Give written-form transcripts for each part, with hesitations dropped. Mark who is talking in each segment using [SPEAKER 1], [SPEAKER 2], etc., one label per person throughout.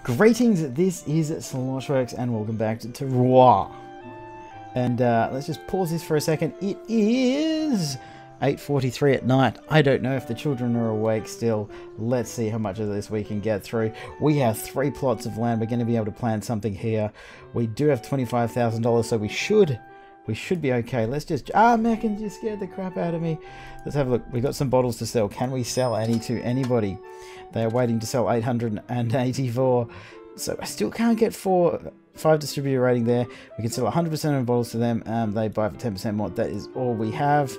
[SPEAKER 1] Greetings, this is Sloshworks and welcome back to Terroir. And let's just pause this for a second. It is 8:43 at night. I don't know if the children are awake still. Let's see how much of this we can get through. We have 3 plots of land. We're going to be able to plant something here. We do have $25,000, so we should be okay. Let's just... Megan just scared the crap out of me. Let's have a look. We got some bottles to sell. Can we sell any to anybody? They are waiting to sell 884. So I still can't get 5 distributor rating there. We can sell 100% of the bottles to them. They buy for 10% more. That is all we have.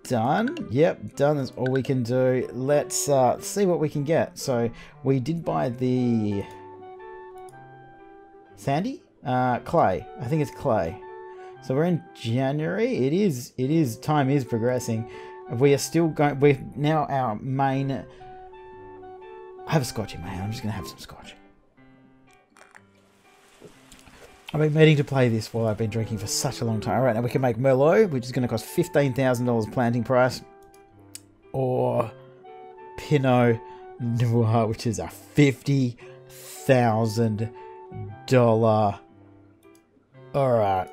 [SPEAKER 1] Done. Yep, done. That's all we can do. Let's see what we can get. So we did buy the... Sandy? Clay. I think it's clay. So we're in January. It is. Time is progressing. We are still going. We're now our main. I have a scotch in my hand. I'm just going to have some scotch. I've been meaning to play this while I've been drinking for such a long time. All right, now we can make Merlot, which is going to cost $15,000 planting price, or Pinot Noir, which is a $50,000. Alright,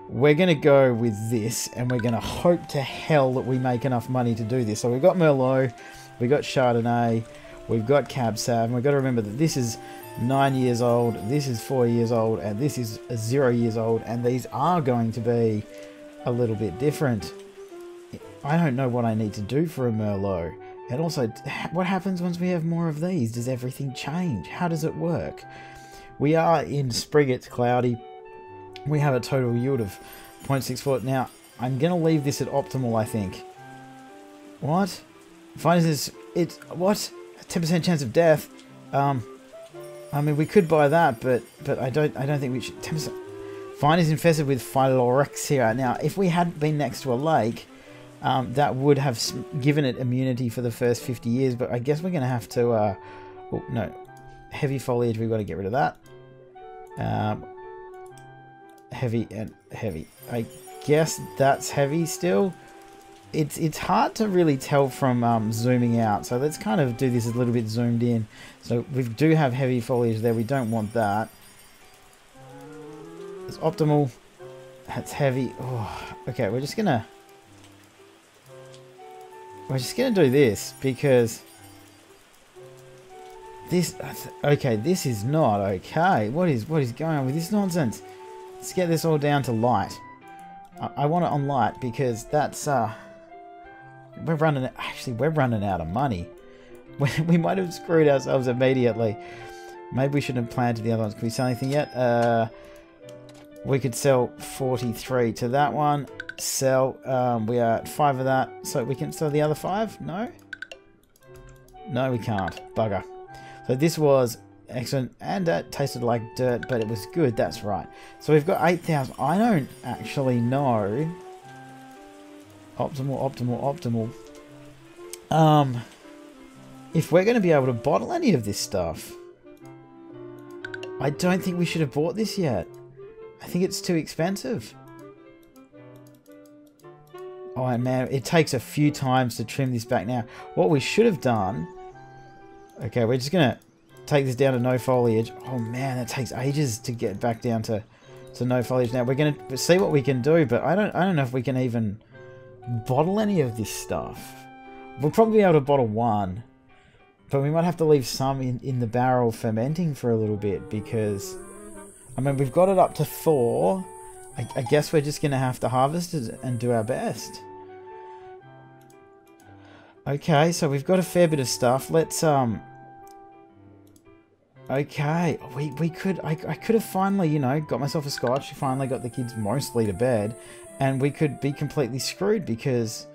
[SPEAKER 1] we're going to go with this, and we're going to hope to hell that we make enough money to do this. So we've got Merlot, we've got Chardonnay, we've got Cab Sav, and we've got to remember that this is 9 years old, this is 4 years old, and this is 0 years old, and these are going to be a little bit different. I don't know what I need to do for a Merlot. And also, what happens once we have more of these? Does everything change? How does it work? We are in spring, it's cloudy. We have a total yield of 0.64. Now, I'm going to leave this at optimal, I think. What? Finest is... It's... What? 10% chance of death? I mean, we could buy that, but I don't think we should... 10%... Vine is infested with phylloxera. Now, if we had been next to a lake, that would have given it immunity for the first 50 years, but I guess we're going to have to... oh, no. Heavy foliage, we've got to get rid of that. Heavy and heavy. I guess that's heavy still. It's hard to really tell from zooming out, so let's kind of do this a little bit zoomed in. So we do have heavy foliage there. We don't want that. It's optimal. That's heavy. Oh, okay, we're just gonna do this because this. Okay, this is not okay. What is going on with this nonsense? Let's get this all down to light. I want it on light because that's we're running out of money. We might have screwed ourselves immediately. Maybe we shouldn't have planted the other ones. Can we sell anything yet? We could sell 43 to that one. Sell. We are at 5 of that, so we can sell the other 5. No, we can't. Bugger. So this was excellent, and that tasted like dirt, but it was good. That's right. So we've got 8,000. I don't actually know. Optimal. If we're going to be able to bottle any of this stuff, I don't think we should have bought this yet. I think it's too expensive. Oh man, it takes a few times to trim this back now. What we should have done... Okay, we're just going to take this down to no foliage. Oh man, that takes ages to get back down to no foliage. Now we're going to see what we can do, but I don't know if we can even bottle any of this stuff. We'll probably be able to bottle 1, but we might have to leave some in the barrel fermenting for a little bit because, I mean, we've got it up to 4. I guess we're just going to have to harvest it and do our best. Okay, so we've got a fair bit of stuff. Let's okay, I could have finally, you know, got myself a scotch, finally got the kids mostly to bed, and we could be completely screwed because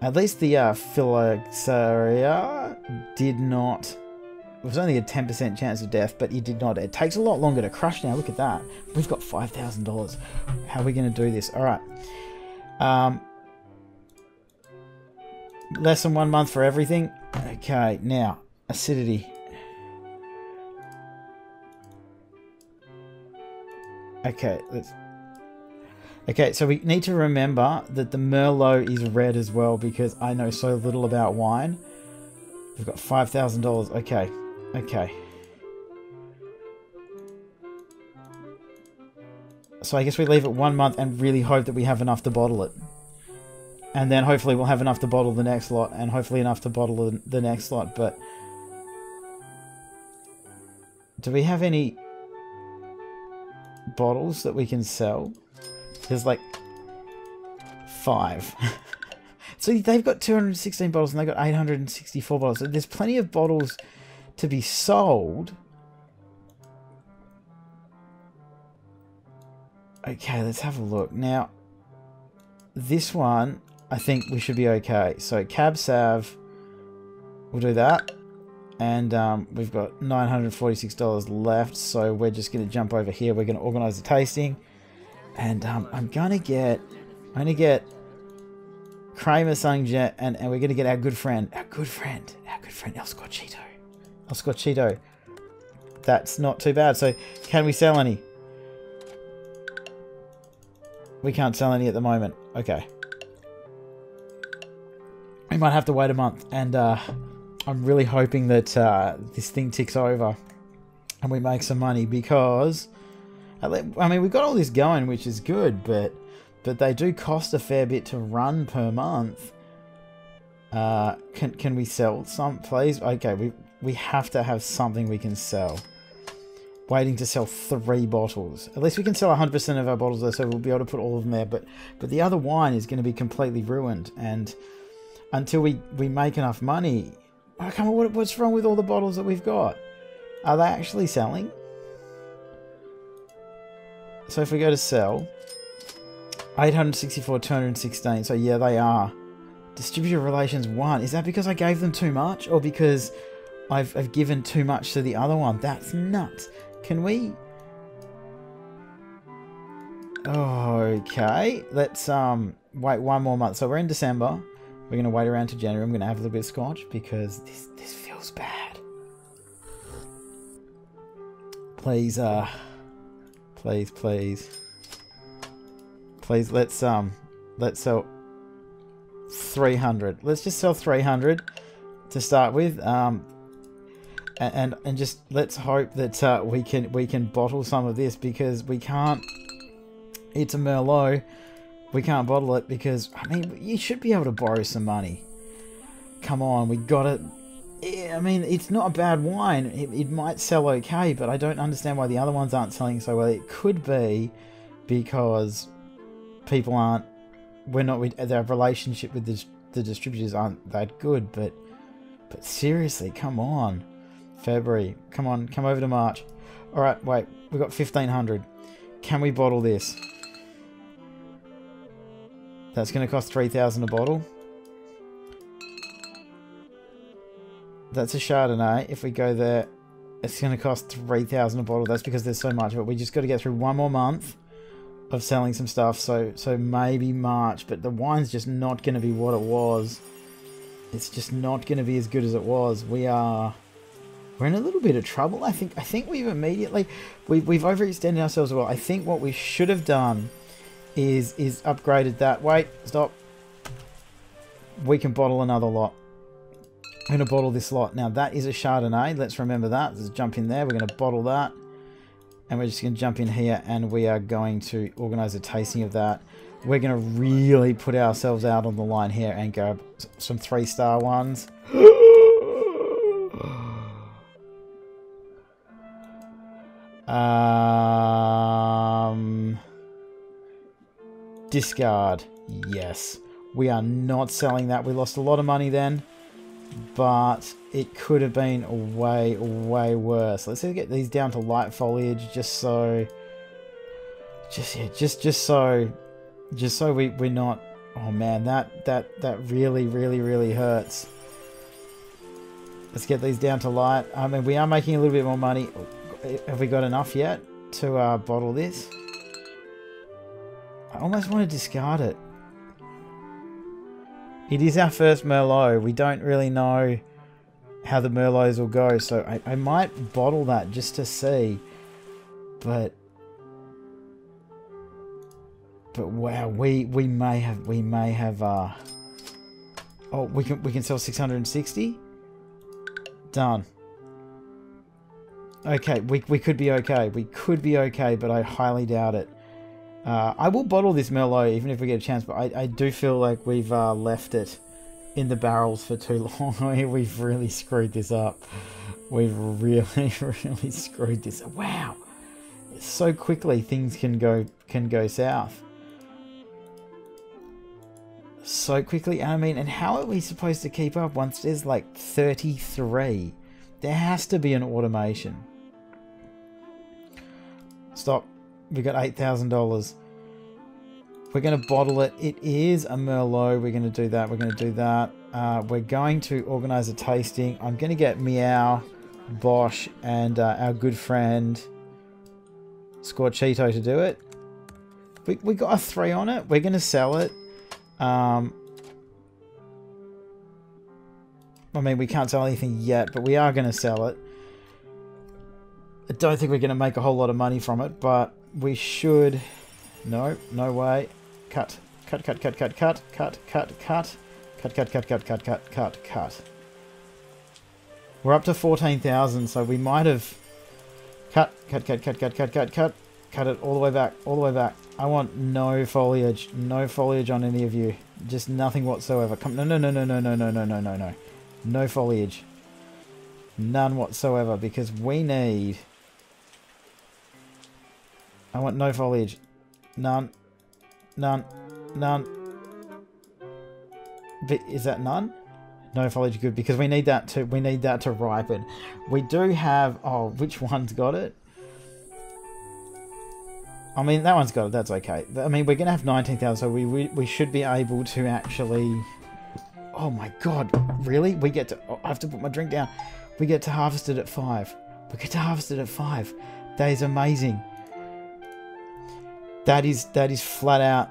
[SPEAKER 1] at least the phylloxera did not... It was only a 10% chance of death, but it did not. It takes a lot longer to crush now. Look at that. We've got $5,000. How are we going to do this? All right. Less than 1 month for everything. Okay, now, acidity. Okay, so we need to remember that the Merlot is red as well because I know so little about wine. We've got $5,000. Okay. Okay. So I guess we leave it 1 month and really hope that we have enough to bottle it. And then hopefully we'll have enough to bottle the next lot. And hopefully enough to bottle the next lot. But do we have any bottles that we can sell? There's like 5. So they've got 216 bottles and they've got 864 bottles. So there's plenty of bottles to be sold. Okay, let's have a look. Now, this one, I think we should be okay. So Cab Sav, we'll do that. And we've got $946 left. So we're just going to jump over here. We're going to organize the tasting. And I'm going to get Kramer Sungjet, and we're going to get our good friend El Scorchito. El Scorchito. That's not too bad. So can we sell any? We can't sell any at the moment. Okay. We might have to wait a month. And I'm really hoping that this thing ticks over and we make some money, because I mean, we've got all this going, which is good, but they do cost a fair bit to run per month. Can we sell some, please? Okay, we have to have something we can sell. Waiting to sell 3 bottles. At least we can sell 100% of our bottles though, so we'll be able to put all of them there. But the other wine is going to be completely ruined, and until we make enough money, oh, come on, what's wrong with all the bottles that we've got? Are they actually selling? So if we go to sell, 864, 216. So yeah, they are. Distributor relations 1. Is that because I gave them too much, or because I've given too much to the other one? That's nuts. Can we? Okay, let's wait 1 more month. So we're in December. We're gonna wait around to January. I'm gonna have a little bit of scotch because this feels bad. Please, please, let's sell 300. Let's just sell 300 to start with. And just let's hope that we can bottle some of this, because we can't. It's a Merlot. We can't bottle it because, I mean, you should be able to borrow some money. Come on, we got it. I mean, it's not a bad wine. It might sell okay, but I don't understand why the other ones aren't selling so well. It could be because people aren't. Their relationship with the distributors aren't that good. But seriously, come on. February, come on, come over to March. All right, wait, we've got 1,500. Can we bottle this? That's going to cost 3,000 a bottle. That's a Chardonnay. If we go there, it's going to cost 3,000 a bottle. That's because there's so much of it. We just got to get through 1 more month of selling some stuff. So maybe March, but the wine's just not going to be what it was. It's just not going to be as good as it was. We're in a little bit of trouble. I think we've immediately we've overextended ourselves well. I think what we should have done is upgraded that. Wait, stop. We can bottle another lot. I'm going to bottle this lot. Now that is a Chardonnay. Let's remember that. Let's jump in there. We're going to bottle that. And we're just going to jump in here and we are going to organize a tasting of that. We're going to really put ourselves out on the line here and grab some 3-star ones. Discard. Yes. We are not selling that. We lost a lot of money then, but it could have been way, way worse. Let's get these down to light foliage just so we're not. Oh man, that really, really, really hurts. Let's get these down to light. I mean, we are making a little bit more money. Have we got enough yet to bottle this? I almost want to discard it. It is our first Merlot. We don't really know how the Merlots will go, so I might bottle that just to see. But wow, we may have. Oh, we can sell 660. Done. Okay, we could be okay. We could be okay, but I highly doubt it. I will bottle this Merlot even if we get a chance, but I do feel like we've left it in the barrels for too long. We've really screwed this up. We've really, really screwed this up. Wow. So quickly things can go south. So quickly. I mean, and how are we supposed to keep up once there's like 33? There has to be an automation. Stop. We got $8,000. We're going to bottle it. It is a Merlot. We're going to do that. We're going to do that. We're going to organize a tasting. I'm going to get Meow, Bosch, and our good friend Scorchito to do it. We got a 3 on it. We're going to sell it. I mean, we can't sell anything yet, but we are going to sell it. I don't think we're going to make a whole lot of money from it, but we should. No, no way. Cut. Cut, cut, cut, cut, cut, cut, cut, cut. Cut, cut, cut, cut, cut, cut, cut, cut. We're up to 14,000, so we might have cut, cut, cut, cut, cut, cut, cut, cut. Cut it all the way back, all the way back. I want no foliage on any of you. Just nothing whatsoever. Come, no, no, no, no, no, no, no, no, no, no, no. No foliage. None whatsoever, because we need... I want no foliage. None. None. None. But is that none? No foliage, good, because we need that to ripen. We do have... Oh, which one's got it? I mean, that one's got it. That's okay. I mean, we're going to have 19,000, so we should be able to actually... Oh my god, really? We get to... Oh, I have to put my drink down. We get to harvest it at 5. We get to harvest it at 5. That is amazing. That is flat out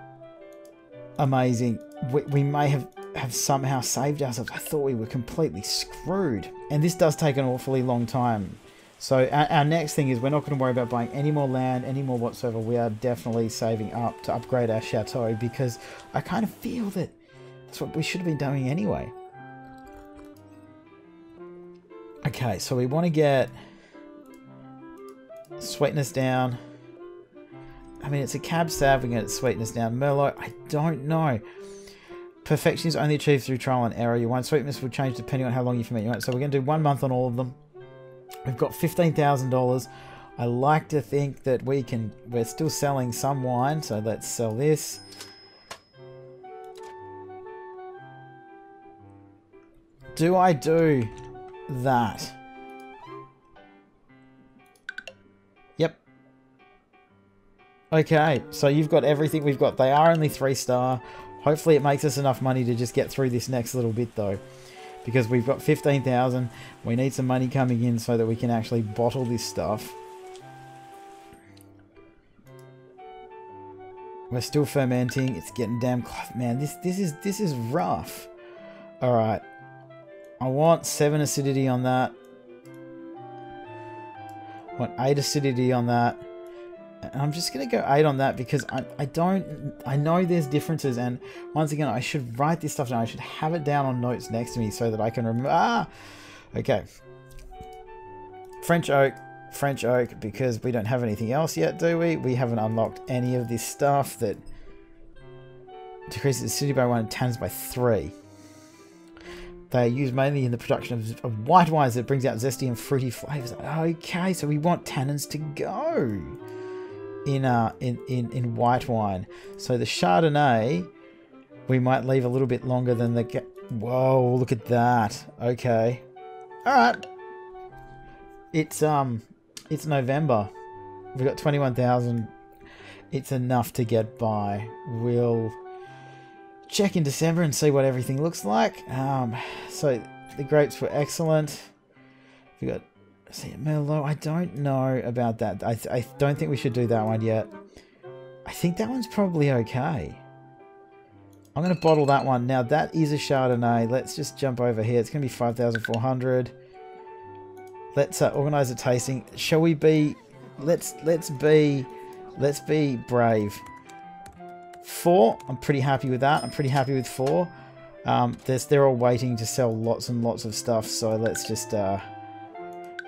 [SPEAKER 1] amazing. We may have somehow saved ourselves. I thought we were completely screwed. And this does take an awfully long time. So our next thing is we're not going to worry about buying any more land, any more whatsoever. We are definitely saving up to upgrade our chateau, because I kind of feel that that's what we should have been doing anyway. Okay, so we want to get sweetness down. I mean, it's a cab sav, we can get sweetness down. Merlot, I don't know. Perfection is only achieved through trial and error. Your wine sweetness will change depending on how long you ferment your wine. So we're going to do 1 month on all of them. We've got $15,000. I like to think that we're still selling some wine, so let's sell this. Do I do that? Yep. Okay, so you've got everything we've got. They are only 3-star. Hopefully it makes us enough money to just get through this next little bit though. Because we've got 15,000. We need some money coming in so that we can actually bottle this stuff. We're still fermenting. It's getting damn close. Man, this is rough. Alright. I want 7 acidity on that. I want 8 acidity on that. And I'm just going to go 8 on that because I know there's differences, and once again, I should write this stuff down. I should have it down on notes next to me so that I can remember. Okay. French oak, because we don't have anything else yet, do we? We haven't unlocked any of this stuff that decreases acidity by 1 and tannins by 3. They are used mainly in the production of white wines that brings out zesty and fruity flavors. Okay, so we want tannins to go in white wine. So the Chardonnay, we might leave a little bit longer than the... Whoa, look at that. Okay. Alright. It's November. We've got 21,000. It's enough to get by. We'll check in December and see what everything looks like. So the grapes were excellent. We got... See, Merlot, I don't know about that. I don't think we should do that one yet. I think that one's probably okay. I'm going to bottle that one. Now, that is a Chardonnay. Let's just jump over here. It's going to be 5,400. Let's organize a tasting. Shall we be... Let's be brave. 4. I'm pretty happy with that. I'm pretty happy with 4. They're all waiting to sell lots and lots of stuff. So let's just...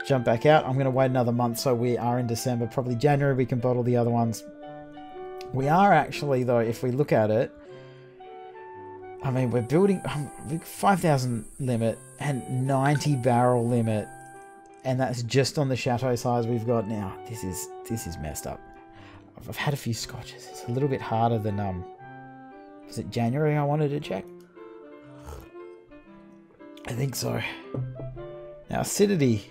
[SPEAKER 1] jump back out. I'm going to wait another month, so we are in December. Probably January we can bottle the other ones. We are actually, though, if we look at it, I mean, we're building 5,000 limit and 90 barrel limit, and that's just on the chateau size we've got now. This is messed up. I've had a few scotches. It's a little bit harder than was it January I wanted to check? I think so. Now acidity.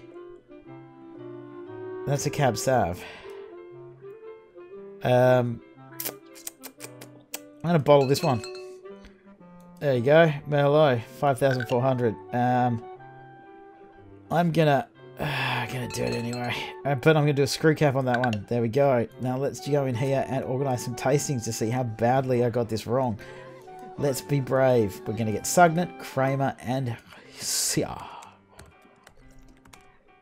[SPEAKER 1] That's a Cab Sav. I'm gonna bottle this one. There you go, Merlot, 5,400. I'm gonna do it anyway. But I'm gonna do a screw cap on that one. There we go. Now let's go in here and organize some tastings to see how badly I got this wrong. Let's be brave. We're gonna get Saugnet, Kramer, and Sia.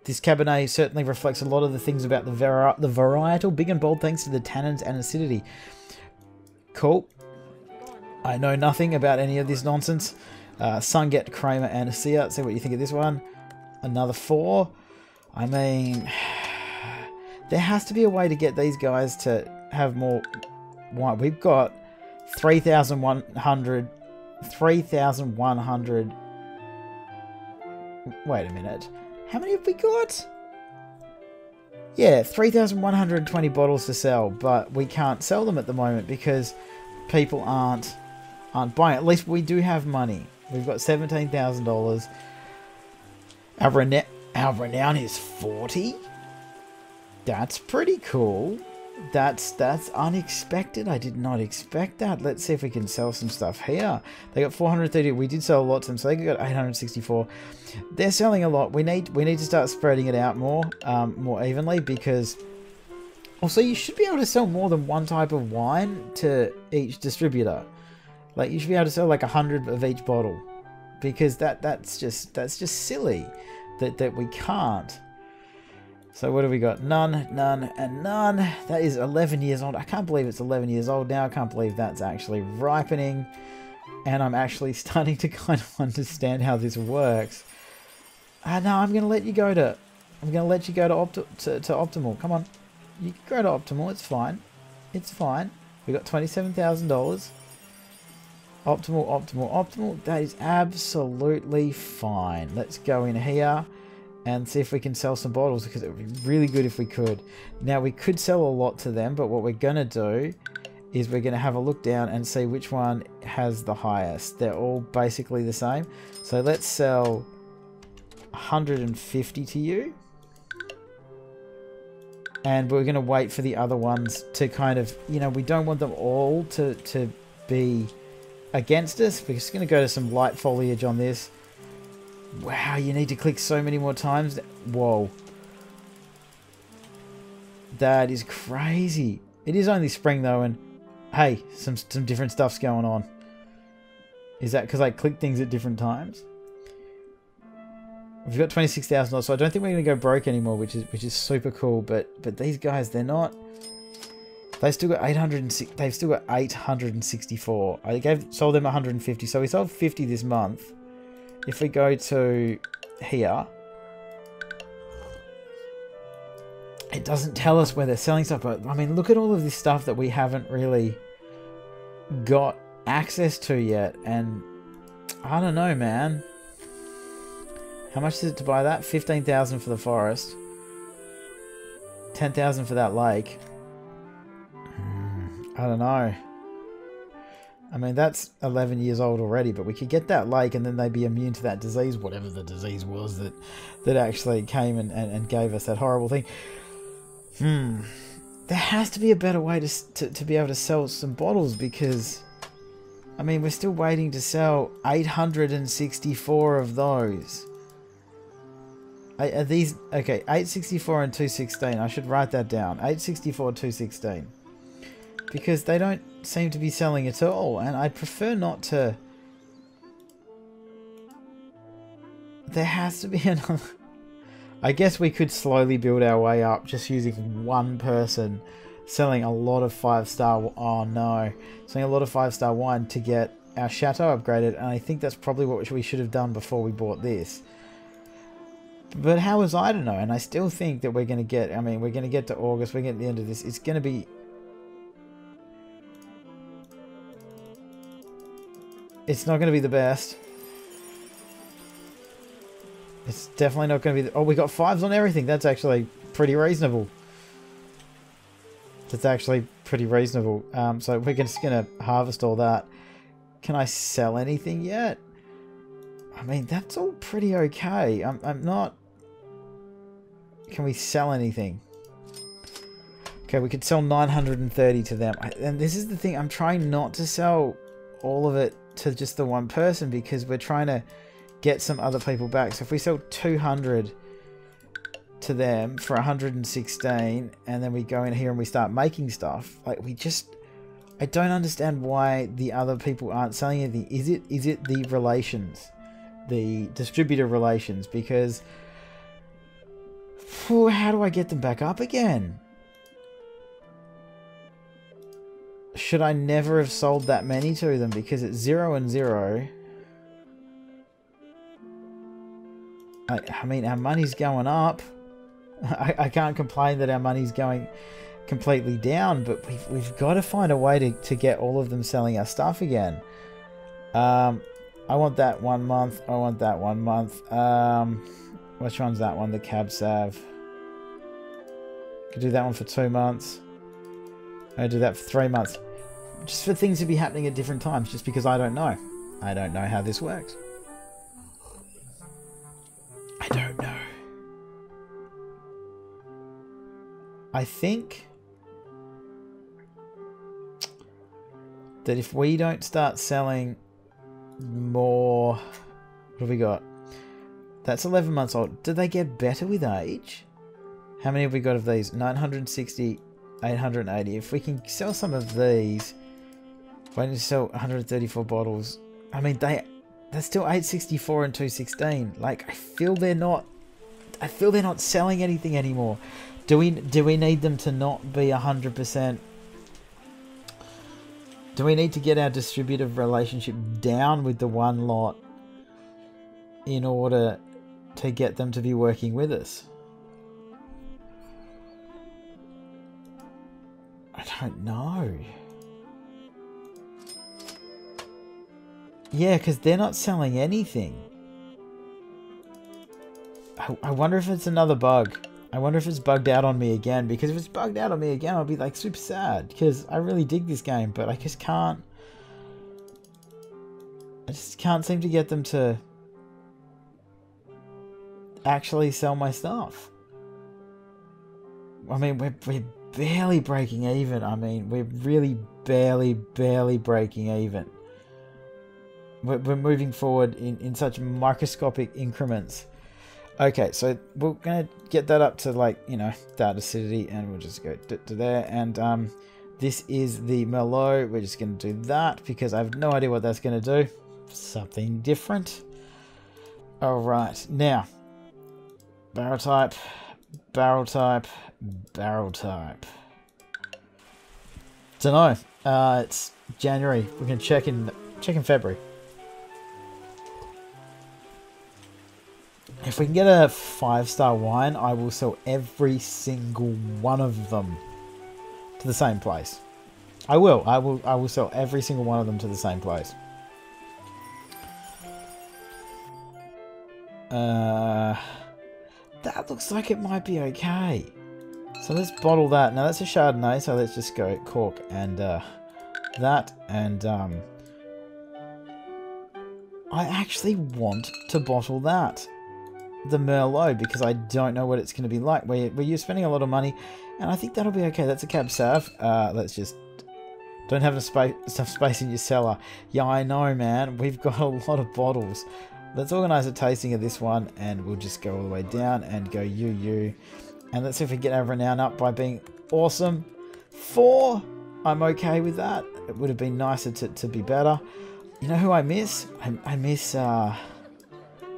[SPEAKER 1] This Cabernet certainly reflects a lot of the things about the varietal, big and bold thanks to the tannins and acidity. Cool. I know nothing about any of this nonsense. Sunget, Kramer, and Sia. See what you think of this one. Another 4. I mean, there has to be a way to get these guys to have more wine. We've got 3,100. Wait a minute. How many have we got? Yeah, 3,120 bottles to sell, but we can't sell them at the moment because people aren't buying. At least we do have money. We've got $17,000. Our renown is 40. That's pretty cool. That's unexpected. I did not expect that. Let's see if we can sell some stuff here. They got 430. We did sell a lot to them, so they got 864. They're selling a lot. We need to start spreading it out more evenly, because also you should be able to sell more than one type of wine to each distributor. Like you should be able to sell like 100 of each bottle, because that's just silly that we can't. So what have we got? None, none, and none. That is 11 years old. I can't believe it's 11 years old now. I can't believe that's actually ripening. And I'm actually starting to kind of understand how this works. No, I'm going to let you go to Optimal. Come on. You can go to Optimal. It's fine. It's fine. We got $27,000. Optimal. That is absolutely fine. Let's go in here and see if we can sell some bottles, because it would be really good if we could. Now, we could sell a lot to them, but what we're going to do is we're going to have a look down and see which one has the highest. They're all basically the same. So let's sell 150 to you. And we're going to wait for the other ones to kind of, you know, we don't want them all to be against us. We're just going to go to some light foliage on this. Wow, you need to click so many more times. Whoa. That is crazy. It is only spring though, and hey, some different stuff's going on. Is that because I click things at different times? We've got $26,000, so I don't think we're going to go broke anymore, which is super cool. But these guys, they're not. They've still got 806. They've still got 864. I sold them 150, so we sold 50 this month. If we go to here, it doesn't tell us where they're selling stuff, but I mean, look at all of this stuff that we haven't really got access to yet, and I don't know, man. How much is it to buy that? 15,000 for the forest, 10,000 for that lake. I don't know. I mean, that's 11 years old already, but we could get that lake and then they'd be immune to that disease, whatever the disease was that actually came and gave us that horrible thing. There has to be a better way to be able to sell some bottles, because, I mean, we're still waiting to sell 864 of those. Are these... Okay, 864 and 216. I should write that down. 864, 216. Because they don't seem to be selling at all, and I'd prefer not to. There has to be another. I guess we could slowly build our way up just using one person selling a lot of 5-star. Oh no, selling a lot of 5-star wine to get our chateau upgraded, and I think that's probably what we should have done before we bought this. But how was I to know? And I still think that we're going to get, I mean, we're going to get to August, we're getting to the end of this. It's going to be... It's not going to be the best. It's definitely not going to be... Oh, we got 5s on everything. That's actually pretty reasonable. That's actually pretty reasonable. So we're just going to harvest all that. Can I sell anything yet? I mean, that's all pretty okay. I'm not... Can we sell anything? Okay, we could sell 930 to them. And this is the thing. I'm trying not to sell all of it to just the one person because we're trying to get some other people back. So if we sell 200 to them for 116 and then we go in here and we start making stuff, like we just... I don't understand why the other people aren't selling anything. Is it the relations? The distributor relations? Because... Whew, how do I get them back up again? Should I never have sold that many to them because it's 0 and 0? I mean, our money's going up. I can't complain that our money's going completely down, but we've got to find a way to get all of them selling our stuff again. I want that 1 month. I want that 1 month. Which one's that one? The Cab Sav. Could do that one for 2 months. I do that for 3 months. Just for things to be happening at different times, just because I don't know. I don't know how this works. I don't know. I think that if we don't start selling more... What have we got? That's 11 months old. Do they get better with age? How many have we got of these? 960, 880. If we can sell some of these... Waiting to sell 134 bottles. I mean, that's still 864 and 216. Like, I feel they're not selling anything anymore. Do we need them to not be 100%? Do we need to get our distributive relationship down with the one lot in order to get them to be working with us? I don't know. Yeah, because they're not selling anything. I wonder if it's another bug. I wonder if it's bugged out on me again. Because if it's bugged out on me again, I'll be like super sad. Because I really dig this game, but I just can't. I just can't seem to get them to actually sell my stuff. I mean, we're barely breaking even. I mean, we're really barely breaking even. We're moving forward in such microscopic increments. Okay, so we're going to get that up to, like, you know, that acidity, and we'll just go to there. And this is the Merlot. We're just going to do that because I have no idea what that's going to do. Something different. All right, now, barrel type, barrel type, barrel type. Don't know. It's January. We can check in February. If we can get a 5-star wine, I will sell every single one of them to the same place. I will sell every single one of them to the same place. That looks like it might be okay. So let's bottle that. Now that's a Chardonnay, so let's just go cork and that. And I actually want to bottle that. The Merlot, because I don't know what it's going to be like. You're spending a lot of money, and I think that'll be okay. That's a Cab Sav. Let's just don't have enough space in your cellar. Yeah, I know, man. We've got a lot of bottles. Let's organize a tasting of this one, and we'll just go all the way down and go you. And let's see if we get our renown up by being awesome. 4, I'm okay with that. It would have been nicer to be better. You know who I miss? I miss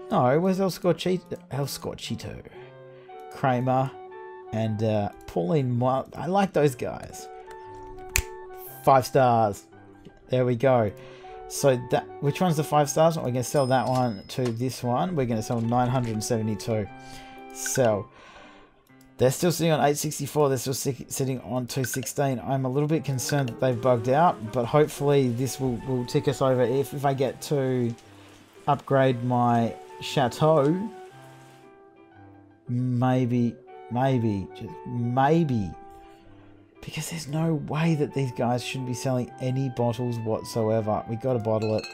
[SPEAKER 1] no, where's El Scorchito? Kramer and Pauline. I like those guys. 5 stars. There we go. So that, which one's the 5 stars? We're going to sell that one to this one. We're going to sell 972. Sell. They're still sitting on 864. They're still sitting on 216. I'm a little bit concerned that they've bugged out, but hopefully this will tick us over. If I get to upgrade my chateau, maybe, just maybe, because there's no way that these guys shouldn't be selling any bottles whatsoever. We got to bottle it.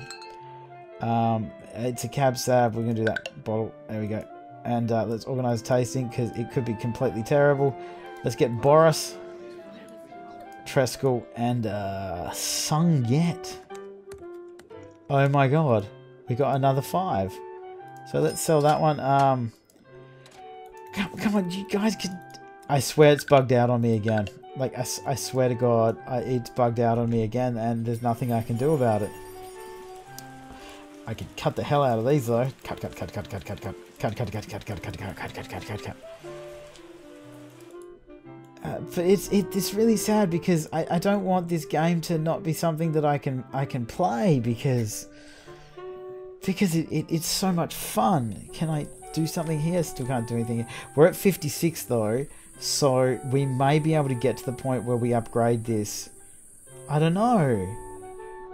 [SPEAKER 1] It's a cab sab. We're gonna do that bottle. There we go. And let's organize tasting because it could be completely terrible. Let's get Boris, Treskel, and Sunget. Oh my god, we got another 5. So let's sell that one. Come on, you guys can. I swear it's bugged out on me again. Like I swear to God, it's bugged out on me again, and there's nothing I can do about it. I could cut the hell out of these though. Cut. But it's really sad because I don't want this game to not be something that I can play because it's so much fun. Can I do something here? Still can't do anything. We're at 56 though, so we may be able to get to the point where we upgrade this. I don't know.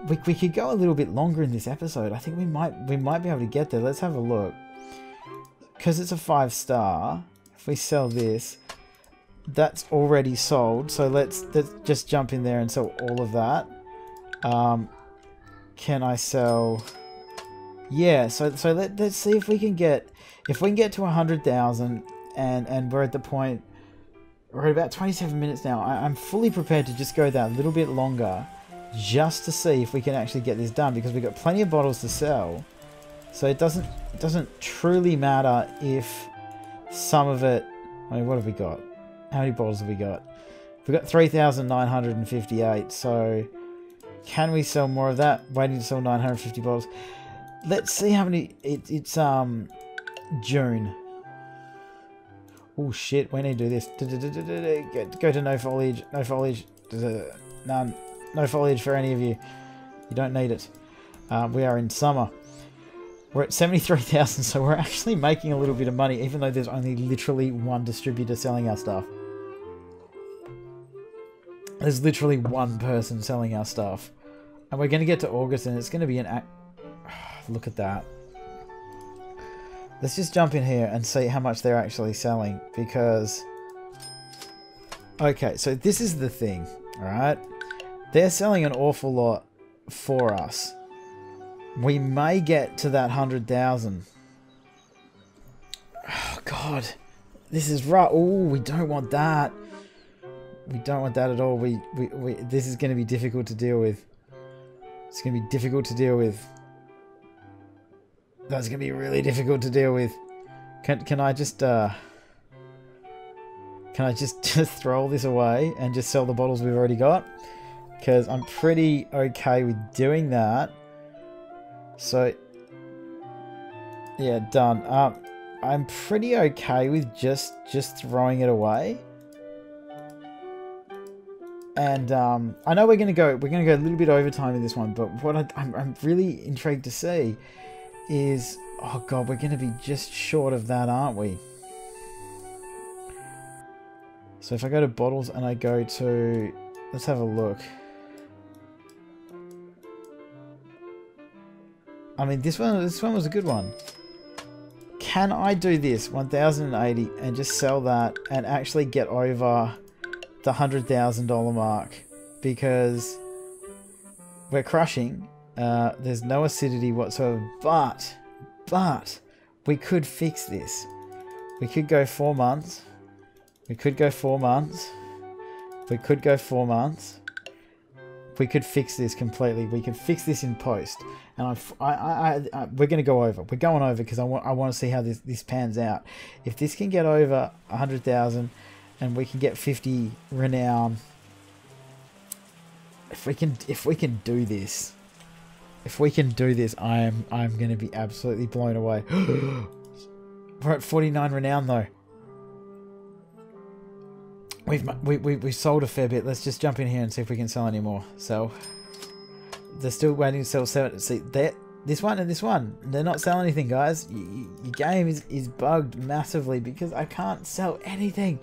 [SPEAKER 1] We could go a little bit longer in this episode. I think we might be able to get there. Let's have a look. Because it's a 5-star. If we sell this, that's already sold. So let's just jump in there and sell all of that. Can I sell? Yeah. So let's see if we can get to 100,000 and we're at the point. We're at about 27 minutes now. I'm fully prepared to just go that a little bit longer. Just to see if we can actually get this done because we've got plenty of bottles to sell, so it doesn't truly matter if some of it. I mean, what have we got? How many bottles have we got? We've got 3,958. So can we sell more of that? Waiting to sell 950 bottles. Let's see how many. It's June. Oh shit! We need to do this. Go to no foliage. No foliage. None. No foliage for any of you. You don't need it. We are in summer. We're at 73,000, so we're actually making a little bit of money, even though there's only literally one distributor selling our stuff. There's literally one person selling our stuff. And we're going to get to August, and it's going to be an... Look at that. Let's just jump in here and see how much they're actually selling, because... Okay, so this is the thing, alright? They're selling an awful lot for us. We may get to that 100,000. Oh, God. This is rough. Oh, we don't want that. We don't want that at all. This is going to be difficult to deal with. It's going to be difficult to deal with. That's going to be really difficult to deal with. Can I just... Can I just throw all this away and just sell the bottles we've already got? Because I'm pretty okay with doing that. So, yeah, done. I'm pretty okay with just throwing it away. And I know we're gonna go a little bit overtime in this one, but what I'm really intrigued to see is, oh god, we're gonna be just short of that, aren't we? So if I go to bottles and I go to, let's have a look. I mean, this one was a good one. Can I do this 1,080 and just sell that and actually get over the $100,000 mark? Because we're crushing. There's no acidity whatsoever. But we could fix this. We could go 4 months. We could go 4 months. We could go 4 months. We could fix this completely. We can fix this in post. And we're going to go over. We're going over because I want to see how this pans out. If this can get over 100,000 and we can get 50 renown, if we can do this, I'm going to be absolutely blown away. We're at 49 renown though. We've sold a fair bit. Let's just jump in here and see if we can sell any more. So they're still waiting to sell 7. See, This one and this one. They're not selling anything, guys. Your game is bugged massively because I can't sell anything.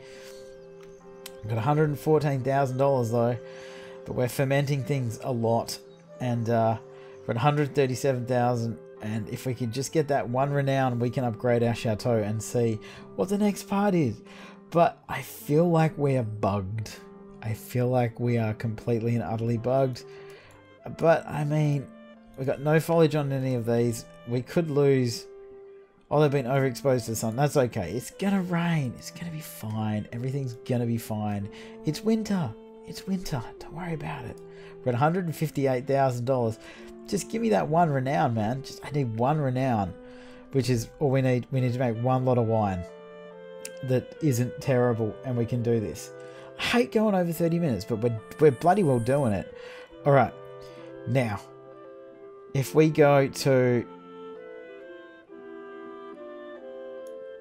[SPEAKER 1] I've got $114,000 though, but we're fermenting things a lot, and we're at 137,000. And if we could just get that one renown, we can upgrade our chateau and see what the next part is. But I feel like we are bugged. I feel like we are completely and utterly bugged. But I mean, we've got no foliage on any of these. We could lose. Oh, they've been overexposed to the sun. That's okay. It's gonna rain. It's gonna be fine. Everything's gonna be fine. It's winter. It's winter. Don't worry about it. We're at $158,000. Just give me that one renown, man. I need one renown, which is all we need. We need to make one lot of wine that isn't terrible, and we can do this. I hate going over 30 minutes, but we're bloody well doing it. All right. Now, if we go to...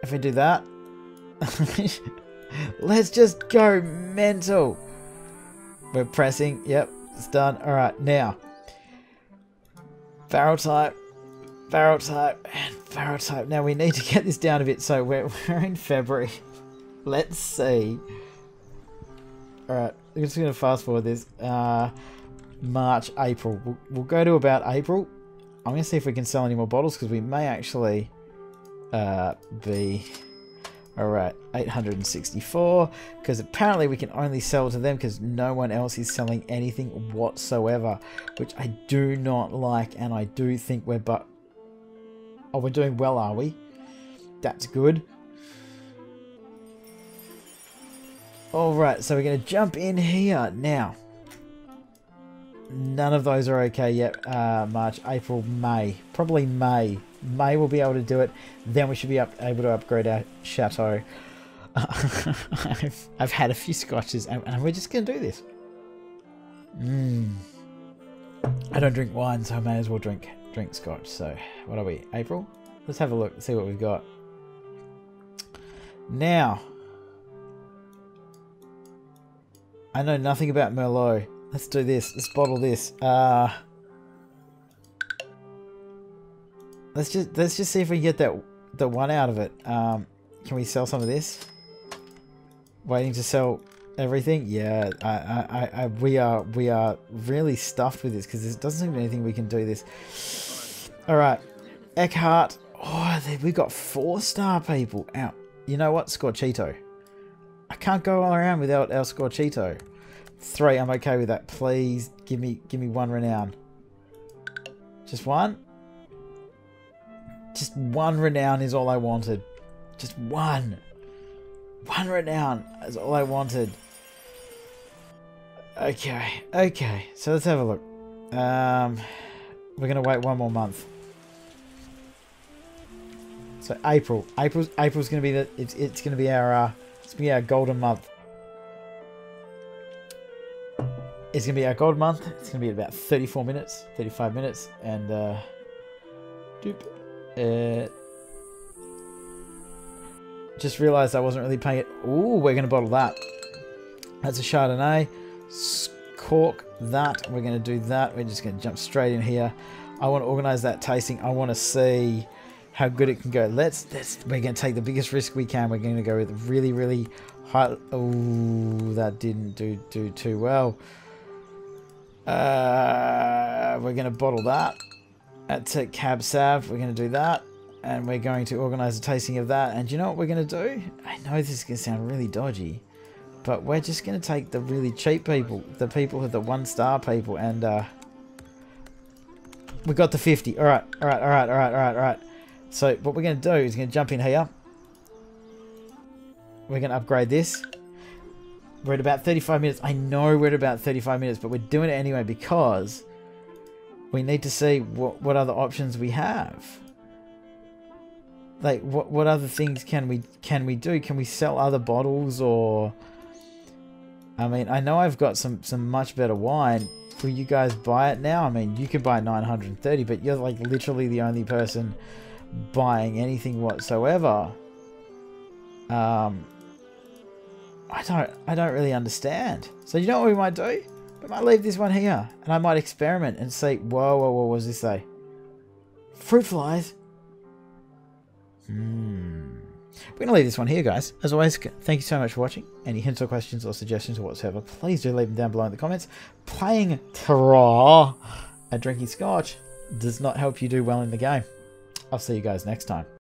[SPEAKER 1] If we do that... Let's just go mental. We're pressing. Yep, it's done. All right, now... Barrel type, and barrel type. Now we need to get this down a bit. So we're in February. Let's see. Alright, I'm just going to fast forward this. March, April. We'll go to about April. I'm going to see if we can sell any more bottles, because we may actually be... Alright, 864. Because apparently we can only sell to them because no one else is selling anything whatsoever. Which I do not like, and I do think we're Oh, we're doing well, are we? That's good. Alright, so we're going to jump in here. Now, none of those are okay yet. March, April, May. Probably May. May we'll be able to do it. Then we should be able to upgrade our chateau. I've had a few scotches, and we're just going to do this. I don't drink wine, so I may as well drink scotch. So, what are we? April? Let's have a look, see what we've got. Now, I know nothing about Merlot. Let's do this. Let's bottle this. Let's just see if we can get the one out of it. Can we sell some of this? Waiting to sell everything? Yeah, we are really stuffed with this because there doesn't seem to be anything we can do this. All right, Eckhart. Oh, we got 4-star people out. You know what? Scorchito. I can't go all around without our Scorchito. 3. I'm okay with that. Please give me one renown. Just one. Just one renown is all I wanted. Just one. One renown is all I wanted. Okay. Okay. So let's have a look. We're going to wait one more month. So April's going to be it's going to be our golden month. It's going to be our gold month. It's going to be about 34 minutes, 35 minutes, and just realised I wasn't really paying it. Ooh, we're going to bottle that. That's a Chardonnay. Cork that. We're going to do that. We're just going to jump straight in here. I want to organise that tasting. I want to see how good it can go. We're going to take the biggest risk we can. We're going to go with really, really high. Oh, that didn't do too well. We're going to bottle that. That's a Cab Sav. We're going to do that. And we're going to organise a tasting of that. And you know what we're going to do? I know this is going to sound really dodgy, but we're just going to take the really cheap people, the people who are the 1-star people, and we got the 50. All right. So what we're going to do is going to jump in here. We're going to upgrade this. We're at about 35 minutes. I know we're at about 35 minutes, but we're doing it anyway because we need to see what other options we have. Like, what other things can we do? Can we sell other bottles, or... I mean, I know I've got some much better wine. Will you guys buy it now? I mean, you could buy 930, but you're like literally the only person buying anything whatsoever. I don't really understand. So you know what we might do? We might leave this one here, and I might experiment and see. Whoa, what does this say? Fruit flies. We're going to leave this one here, guys. As always, thank you so much for watching. Any hints or questions or suggestions or whatsoever, please do leave them down below in the comments. Playing Terroir and drinking scotch does not help you do well in the game. I'll see you guys next time.